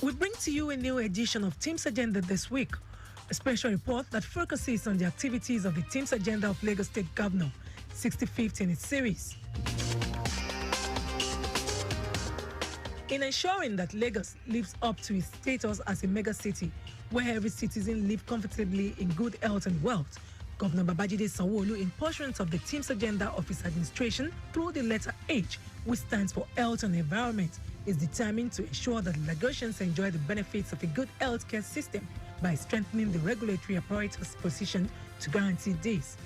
We bring to you a new edition of T.H.E.M.E.S Agenda This week, a special report that focuses on the activities of the T.H.E.M.E.S Agenda of Lagos State Governor, 65th in its series. In ensuring that Lagos lives up to its status as a mega city where every citizen lives comfortably in good health and wealth, Governor Babajide Sanwo-Olu, in pursuance of the T.H.E.M.E.S agenda of his administration through the letter H, which stands for Health and Environment, is determined to ensure that Lagosians enjoy the benefits of a good healthcare system by strengthening the regulatory apparatus positioned to guarantee this.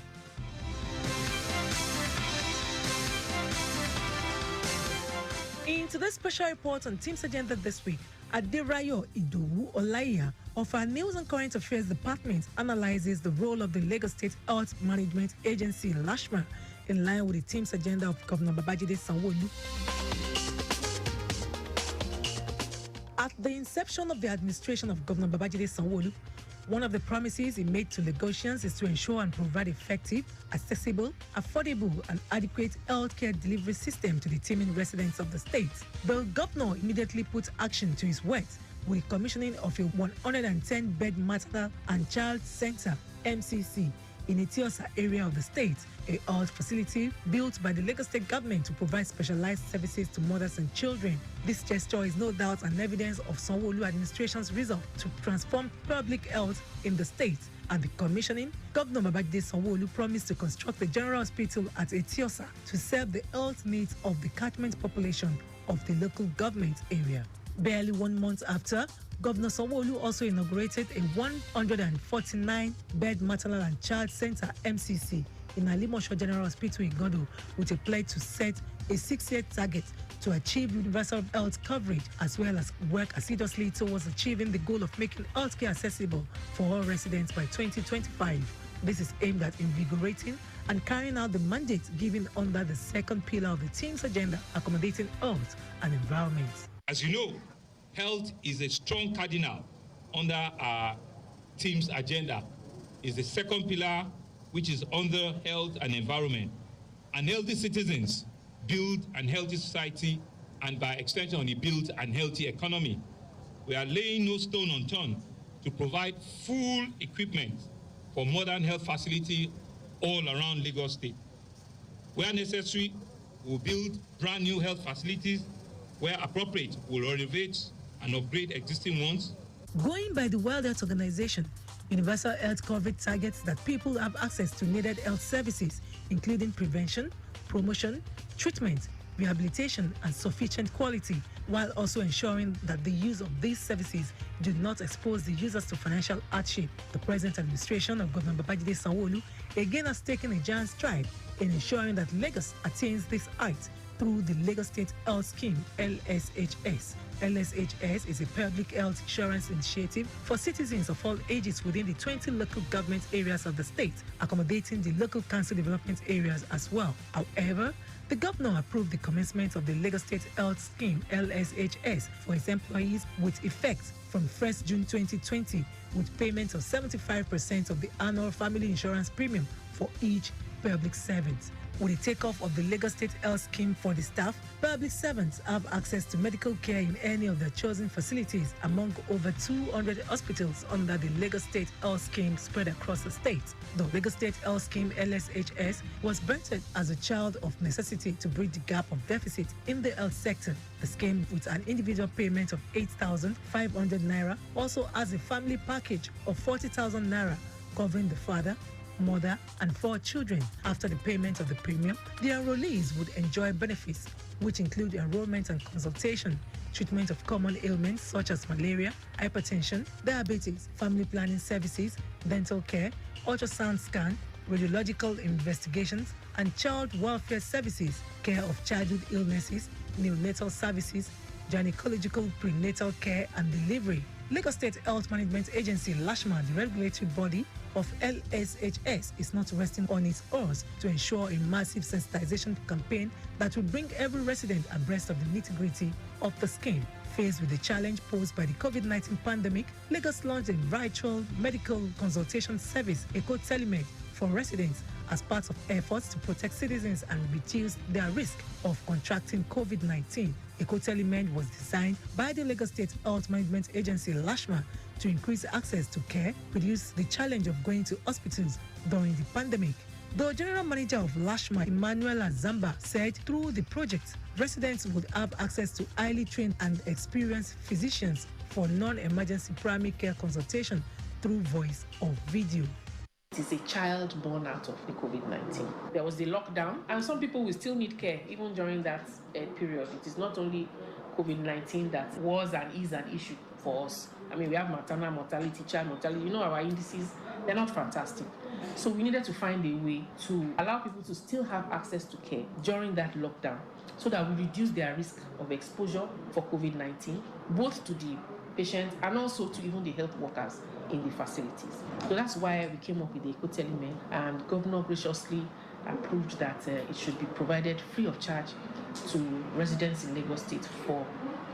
In today's special report on T.H.E.M.E.S Agenda This week, Aderayo Idowu Olaiya of our News and Current Affairs Department analyzes the role of the Lagos State Health Management Agency, LASHMA, in line with the T.H.E.M.E.S agenda of Governor Babajide Sanwo-Olu. At the inception of the administration of Governor Babajide Sanwo-Olu, one of the promises he made to Lagosians is to ensure and provide effective, accessible, affordable, and adequate healthcare delivery system to the teeming residents of the state. The governor immediately put action to his words with the commissioning of a 110-bed maternal and child center (MCC) in the T.H.E.M.E.S area of the state, a health facility built by the Lagos State government to provide specialized services to mothers and children. This gesture is no doubt an evidence of Sanwo-Olu administration's resolve to transform public health in the state. At the commissioning, Governor Babajide Sanwo-Olu promised to construct a general hospital at Etiosa to serve the health needs of the catchment population of the local government area. Barely 1 month after, Governor Sanwo-Olu also inaugurated a 149-bed maternal and child center (MCC) in Alimosho General Hospital in Godo, with a pledge to set a 6-year target to achieve universal health coverage, as well as work assiduously towards achieving the goal of making healthcare accessible for all residents by 2025. This is aimed at invigorating and carrying out the mandate given under the second pillar of the T.H.E.M.E.S agenda, accommodating health and environment. As you know, health is a strong cardinal under our T.H.E.M.E.S agenda. It's the second pillar, which is under health and environment. And healthy citizens build a healthy society, and by extension, we build a healthy economy. We are laying no stone unturned to provide full equipment for modern health facility all around Lagos State. Where necessary, we'll build brand new health facilities. Where appropriate, we'll renovate and upgrade existing ones. Going by the World Health Organization, universal health coverage targets that people have access to needed health services, including prevention, promotion, treatment, rehabilitation, and sufficient quality, while also ensuring that the use of these services do not expose the users to financial hardship. The present administration of Governor Babajide Sanwo-Olu again has taken a giant stride in ensuring that Lagos attains this height through the Lagos State Health Scheme, LSHS. LSHS is a public health insurance initiative for citizens of all ages within the 20 local government areas of the state, accommodating the local council development areas as well. However, the governor approved the commencement of the Lagos State Health Scheme, LSHS, for its employees with effect from 1st June 2020, with payment of 75% of the annual family insurance premium for each public servant. With the takeoff of the Lagos State Health Scheme for the staff, public servants have access to medical care in any of their chosen facilities among over 200 hospitals under the Lagos State Health Scheme spread across the state. The Lagos State Health Scheme (LSHS) was birthed as a child of necessity to bridge the gap of deficit in the health sector. The scheme, with an individual payment of 8,500 naira, also has a family package of 40,000 naira covering the father, mother, and 4 children. After the payment of the premium, the enrollees would enjoy benefits which include enrollment and consultation, treatment of common ailments such as malaria, hypertension, diabetes, family planning services, dental care, ultrasound scan, radiological investigations, and child welfare services, care of childhood illnesses, neonatal services, gynecological prenatal care and delivery. Lagos State Health Management Agency, LASHMA, the regulatory body of LSHS, is not resting on its oars to ensure a massive sensitization campaign that will bring every resident abreast of the nitty-gritty of the scheme. Faced with the challenge posed by the COVID-19 pandemic, Lagos launched a virtual medical consultation service, T.H.E.M.E.S for residents as part of efforts to protect citizens and reduce their risk of contracting COVID-19. T.H.E.M.E was designed by the Lagos State Health Management Agency, LASHMA, to increase access to care, reduce the challenge of going to hospitals during the pandemic. The General Manager of LASHMA, Emmanuel Azamba, said through the project, residents would have access to highly trained and experienced physicians for non-emergency primary care consultation through voice or video. It is a child born out of the COVID-19. There was the lockdown, and some people will still need care even during that period. It is not only COVID-19 that was and is an issue for us. I mean, we have maternal mortality, child mortality. You know, our indices, they're not fantastic. So we needed to find a way to allow people to still have access to care during that lockdown so that we reduce their risk of exposure for COVID-19, both to the patients and also to even the health workers in the facilities. So that's why we came up with the T.H.E.M.E, and Governor graciously approved that it should be provided free of charge to residents in Lagos State for,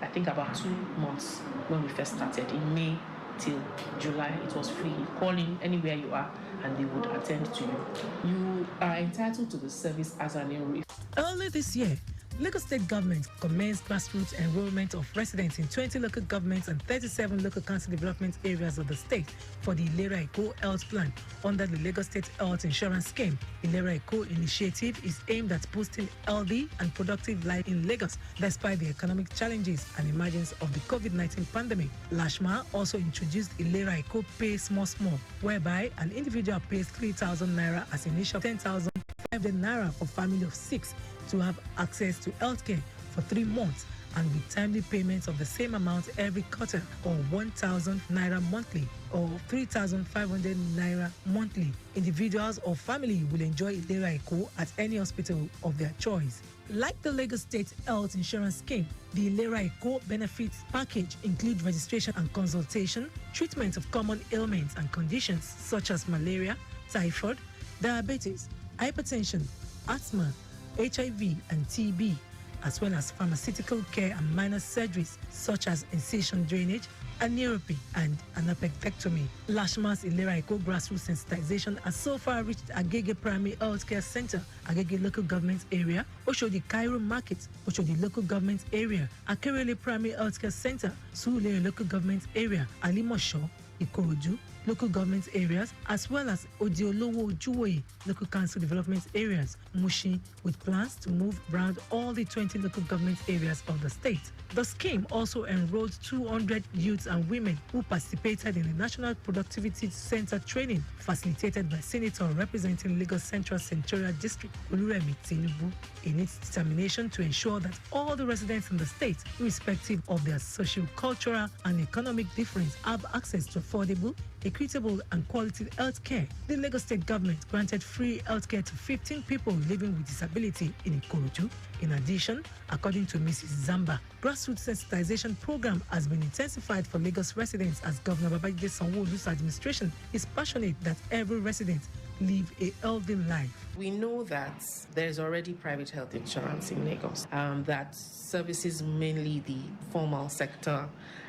I think, about 2 months when we first started. In May till July, it was free. Call in anywhere you are and they would attend to you. You are entitled to the service as an enrollee. Early this year, Lagos State government commenced grassroots enrollment of residents in 20 local governments and 37 local council development areas of the state for the Ilera Eko Health Plan under the Lagos State Health Insurance Scheme. Ilera Eko initiative is aimed at boosting healthy and productive life in Lagos despite the economic challenges and emergence of the COVID-19 pandemic. LASHMA also introduced Ilera Eko Pay Small Small, whereby an individual pays 3,000 naira as initial 10,500 naira for family of 6 to have access to healthcare for 3 months and with timely payments of the same amount every quarter, or 1,000 naira monthly or 3,500 naira monthly. Individuals or family will enjoy Ilera Eko at any hospital of their choice. Like the Lagos State Health Insurance Scheme, the Ilera Eko benefits package include registration and consultation, treatment of common ailments and conditions such as malaria, typhoid, diabetes, hypertension, asthma, HIV and TB, as well as pharmaceutical care and minor surgeries such as incision drainage, aneurysm and an appendectomy. LASHMA's Ilera Eko grassroots sensitization has so far reached Agege Primary Healthcare Center, Agege Local Government Area, Oshodi Cairo Market, Oshodi Local Government Area, Akerele Primary Healthcare Center, Surulere Local Government Area, Alimosho, Ikorodu local government areas, as well as Odiolowo Ojuwoye local council development areas, Mushin, with plans to move around all the 20 local government areas of the state. The scheme also enrolled 200 youths and women who participated in the National Productivity Center training facilitated by Senator representing Lagos Central Senatorial District, Oluremi Tinubu, in its determination to ensure that all the residents in the state, irrespective of their social, cultural, and economic difference, have access to affordable, equitable and quality health care. The Lagos State government granted free health care to 15 people living with disability in Ikorodu. In addition, according to Mrs. Zamba, grassroots sensitization program has been intensified for Lagos residents as Governor Babajide Sanwo-Olu's administration is passionate that every resident live a healthy life. We know that there's already private health insurance in Lagos that services mainly the formal sector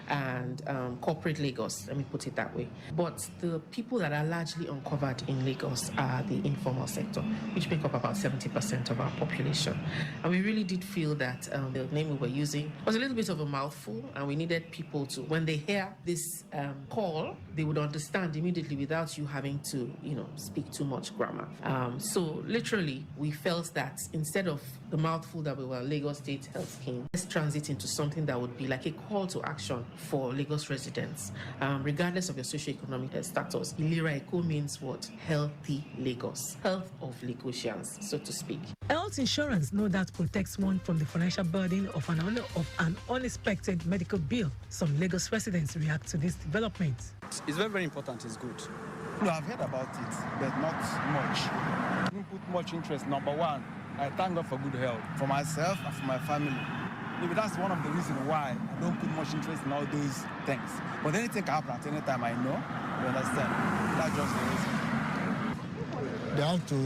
and corporate Lagos, let me put it that way. But the people that are largely uncovered in Lagos are the informal sector, which make up about 70% of our population. And we really did feel that the name we were using was a little bit of a mouthful, and we needed people to, when they hear this call, they would understand immediately without you having to, speak too much grammar. So literally, we felt that instead of the mouthful that we were Lagos State Health Scheme, let's transit into something that would be like a call to action for Lagos residents, regardless of your socioeconomic status. Ilera Eko means what? Healthy Lagos. Health of Lagosians, so to speak. Health insurance no doubt protects one from the financial burden of an unexpected medical bill. Some Lagos residents react to this development. It's very, very important. It's good. I've heard about it, but not much. I didn't put much interest. Number one, I thank God for good health for myself and for my family. Maybe that's one of the reasons why I don't put much interest in all those things. But anything can happen at any time, I know. You understand? That's just the reason. They have to,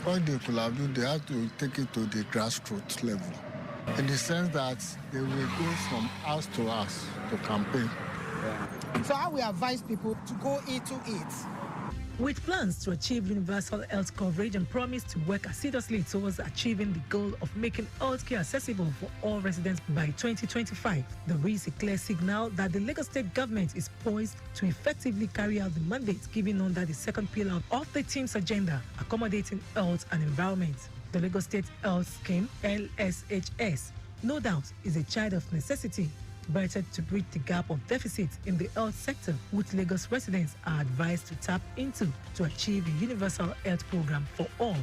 what they could have done, they have to take it to the grassroots level. In the sense that they will go from house to house to campaign. So how we advise people to go into it? With plans to achieve universal health coverage and promise to work assiduously towards achieving the goal of making healthcare accessible for all residents by 2025, there is a clear signal that the Lagos State government is poised to effectively carry out the mandate given under the second pillar of the T.H.E.M.E.S Agenda, accommodating health and environment. The Lagos State Health Scheme, LSHS, no doubt is a child of necessity, budgeted to bridge the gap of deficit in the health sector, which Lagos residents are advised to tap into to achieve a universal health program for all.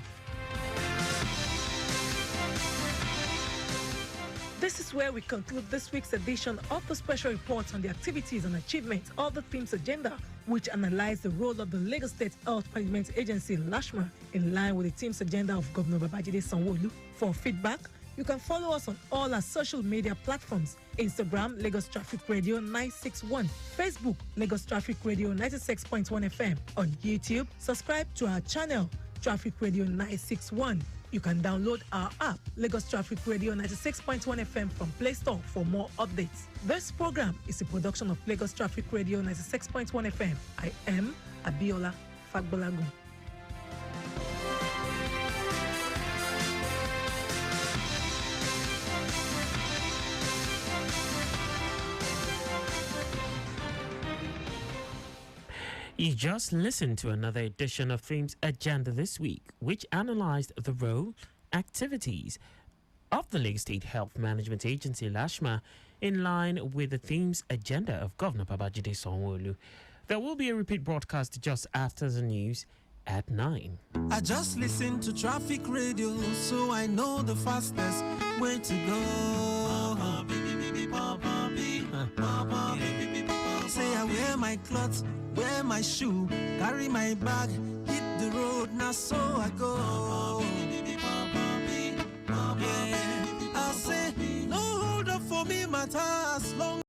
This is where we conclude this week's edition of the special report on the activities and achievements of the T.H.E.M.E.S Agenda, which analyzed the role of the Lagos State Health Management Agency, LASHMA, in line with the T.H.E.M.E.S Agenda of Governor Babajide Sanwo-Olu. For feedback, you can follow us on all our social media platforms: Instagram, Lagos Traffic Radio 961, Facebook, Lagos Traffic Radio 96.1 FM. On YouTube, subscribe to our channel, Traffic Radio 961. You can download our app, Lagos Traffic Radio 96.1 FM, from Play Store for more updates. This program is a production of Lagos Traffic Radio 96.1 FM. I am Abiola Fagbolagun. You just listened to another edition of T.H.E.M.E.S Agenda This Week, which analyzed the role, activities of the Lagos State Health Management Agency, LASHMA, in line with the T.H.E.M.E.S Agenda of Governor Babajide Sanwo-Olu. There will be a repeat broadcast just after the news at 9. I just listen to traffic radio, so I know the fastest way to go. Say I wear my clothes, wear my shoe, carry my bag, hit the road, now so I go. Yeah, I say, no hold up for me, matters long.